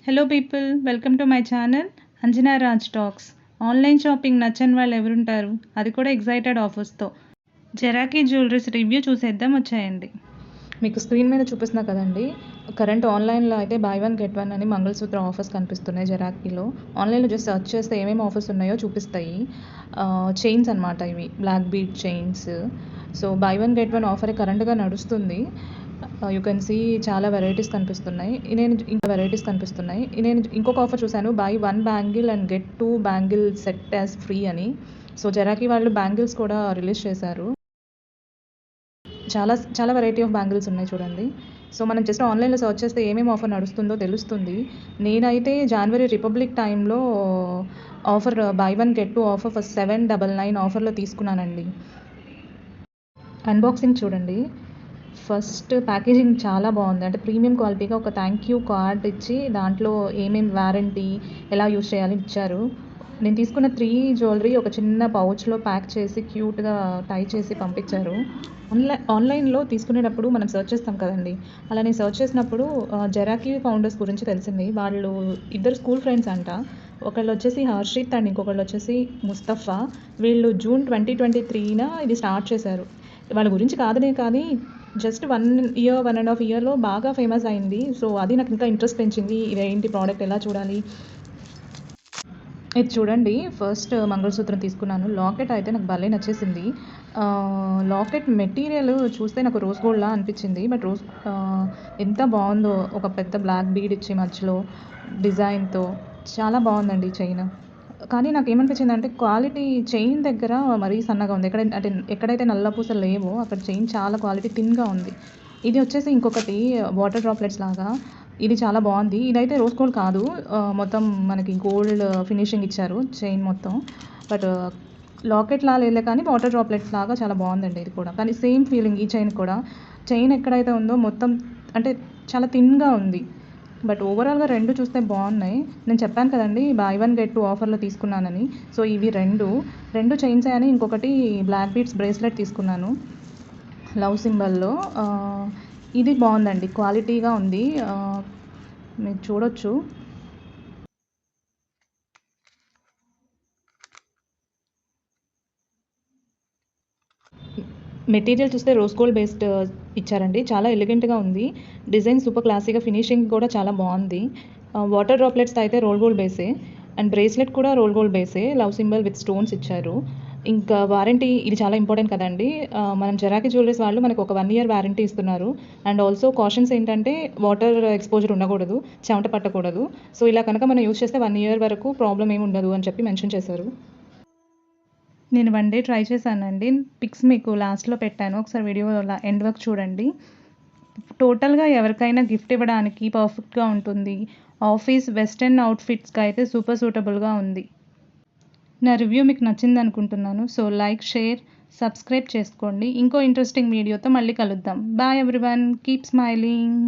Hello people, welcome to my channel Anjana Raj talks. Online shopping నచ్చని వాళ్ళు ఎవరుంటారు, అది కూడా ఎగ్జైటెడ్ ఆఫర్స్తో. జెరాకీ జ్యువెలరీస్ రివ్యూ చూసేద్దాం, వచ్చాయండి. మీకు స్క్రీన్ మీద చూపిస్తున్నా కదండి. కరెంట్ ఆన్లైన్లో అయితే బై వన్ గెట్ వన్ అని మంగళసూత్ర ఆఫర్స్ కనిపిస్తున్నాయి జెరాకీలో. ఆన్లైన్లో జస్ట్ సెర్చ్ చేస్తే ఏమేమి ఆఫర్స్ ఉన్నాయో చూపిస్తాయి. చైన్స్ అనమాట ఇవి, black bead chains. So buy one get one offer కరెంట్గా నడుస్తుంది. యూ కెన్ సీ చాలా వెరైటీస్ కనిపిస్తున్నాయి. నేను ఇంకొక ఆఫర్ చూశాను, buy one bangle and get 2 bangle set as free అని. సో జెరాకీ వాళ్ళు బ్యాంగిల్స్ కూడా రిలీజ్ చేశారు. చాలా చాలా వెరైటీ ఆఫ్ బ్యాంగిల్స్ ఉన్నాయి చూడండి. సో మనం జస్ట్ ఆన్లైన్లో సర్చ్ చేస్తే ఏమేమి ఆఫర్ నడుస్తుందో తెలుస్తుంది. నేనైతే జనవరి రిపబ్లిక్ టైంలో offer buy one get 2 offer for 799 ఆఫర్లో తీసుకున్నానండి. అన్బాక్సింగ్ చూడండి. ఫస్ట్ ప్యాకేజింగ్ చాలా బాగుంది. అంటే ప్రీమియం క్వాలిటీగా ఒక థ్యాంక్ యూ కార్డ్ ఇచ్చి దాంట్లో ఏమేమి వారంటీ, ఎలా యూజ్ చేయాలి ఇచ్చారు. నేను తీసుకున్న 3 జ్యువెలరీ ఒక చిన్న పౌచ్లో ప్యాక్ చేసి క్యూట్గా టై చేసి పంపించారు. ఆన్లైన్లో తీసుకునేటప్పుడు మనం సర్చ్ చేస్తాం కదండి, అలా నేను సర్చ్ చేసినప్పుడు జెరాకీ ఫౌండర్స్ గురించి తెలిసింది. వాళ్ళు ఇద్దరు స్కూల్ ఫ్రెండ్స్ అంట. ఒకళ్ళు వచ్చేసి హర్షిత్ అండ్ ఇంకొకళ్ళు వచ్చేసి ముస్తఫా. వీళ్ళు జూన్ 2023న ఇది స్టార్ట్ చేశారు. వాళ్ళ గురించి కాదనే కానీ జస్ట్ 1.5 ఇయర్లో బాగా ఫేమస్ అయింది. సో అది నాకు ఇంకా ఇంట్రెస్ట్ పెంచింది. ఇదేంటి ప్రోడక్ట్, ఎలా చూడాలి. ఇది చూడండి, ఫస్ట్ మంగళసూత్రం తీసుకున్నాను. లాకెట్ అయితే నాకు భలే నచ్చేసింది. లాకెట్ మెటీరియల్ చూస్తే నాకు రోజ్ గోల్డ్లా అనిపించింది. బట్ ఎంత బాగుందో, ఒక పెద్ద బ్లాక్ బీడ్ ఇచ్చి మధ్యలో డిజైన్తో చాలా బాగుందండి చైన్. కానీ నాకు ఏమనిపించింది అంటే క్వాలిటీ చైన్ దగ్గర మరీ సన్నగా ఉంది. ఎక్కడైతే నల్ల పూసలు లేవో అక్కడ చైన్ చాలా క్వాలిటీ థిన్గా ఉంది. ఇది వచ్చేసి ఇంకొకటి వాటర్ డ్రాప్లెట్స్ లాగా, ఇది చాలా బాగుంది. ఇదైతే రోజ్ గోల్డ్ కాదు, మొత్తం మనకి గోల్డ్ ఫినిషింగ్ ఇచ్చారు చైన్ మొత్తం. బట్ లాకెట్ లా లేదు కానీ వాటర్ డ్రాప్లెట్స్ లాగా చాలా బాగుందండి ఇది కూడా. కానీ సేమ్ ఫీలింగ్ ఈ చైన్ కూడా. చైన్ ఎక్కడైతే ఉందో మొత్తం అంటే చాలా థిన్గా ఉంది. బట్ ఓవరాల్గా రెండు చూస్తే బాగున్నాయి. నేను చెప్పాను కదండి బై వన్ గెట్ 2 ఆఫర్లో తీసుకున్నానని. సో ఇవి రెండు చైన్స్ అని. ఇంకొకటి బ్లాక్ బీడ్స్ బ్రేస్లెట్ తీసుకున్నాను లవ్ సింబల్లో. ఇది బాగుందండి, క్వాలిటీగా ఉంది. మీరు చూడొచ్చు. మెటీరియల్ చూస్తే రోజ్ గోల్డ్ బేస్డ్ ఇచ్చారండి. చాలా ఎలిగెంట్గా ఉంది. డిజైన్ సూపర్ క్లాసీగా, ఫినిషింగ్ కూడా చాలా బాగుంది. వాటర్ డ్రాప్లెట్స్ అయితే రోల్ గోల్డ్ బేసే అండ్ బ్రేస్లెట్ కూడా రోల్ గోల్డ్ బేసే. లవ్ సింబల్ విత్ స్టోన్స్ ఇచ్చారు. ఇంకా వారంటీ, ఇది చాలా ఇంపార్టెంట్ కదండి. మనం జెరాకీ జ్యువెలరీస్ వాళ్ళు మనకు ఒక 1 year వారంటీ ఇస్తున్నారు. అండ్ ఆల్సో కాషన్స్ ఏంటంటే వాటర్ ఎక్స్పోజర్ ఉండకూడదు, చెమట పట్టకూడదు. సో ఇలా కనుక మనం యూజ్ చేస్తే 1 year వరకు ప్రాబ్లం ఏమి ఉండదు అని చెప్పి మెన్షన్ చేశారు. నేను 1 day ట్రై చేశానండి. పిక్స్ మీకు లాస్ట్లో పెట్టాను, ఒకసారి వీడియో ఎండ్ వరకు చూడండి. టోటల్గా ఎవరికైనా గిఫ్ట్ ఇవ్వడానికి పర్ఫెక్ట్గా ఉంటుంది. ఆఫీస్ వెస్టర్న్ అవుట్ఫిట్స్కి అయితే సూపర్ సూటబుల్గా ఉంది. నా రివ్యూ మీకు నచ్చింది అనుకుంటున్నాను. సో లైక్, షేర్, సబ్స్క్రైబ్ చేసుకోండి. ఇంకో ఇంట్రెస్టింగ్ వీడియోతో మళ్ళీ కలుద్దాం. Bye everyone, keep smiling.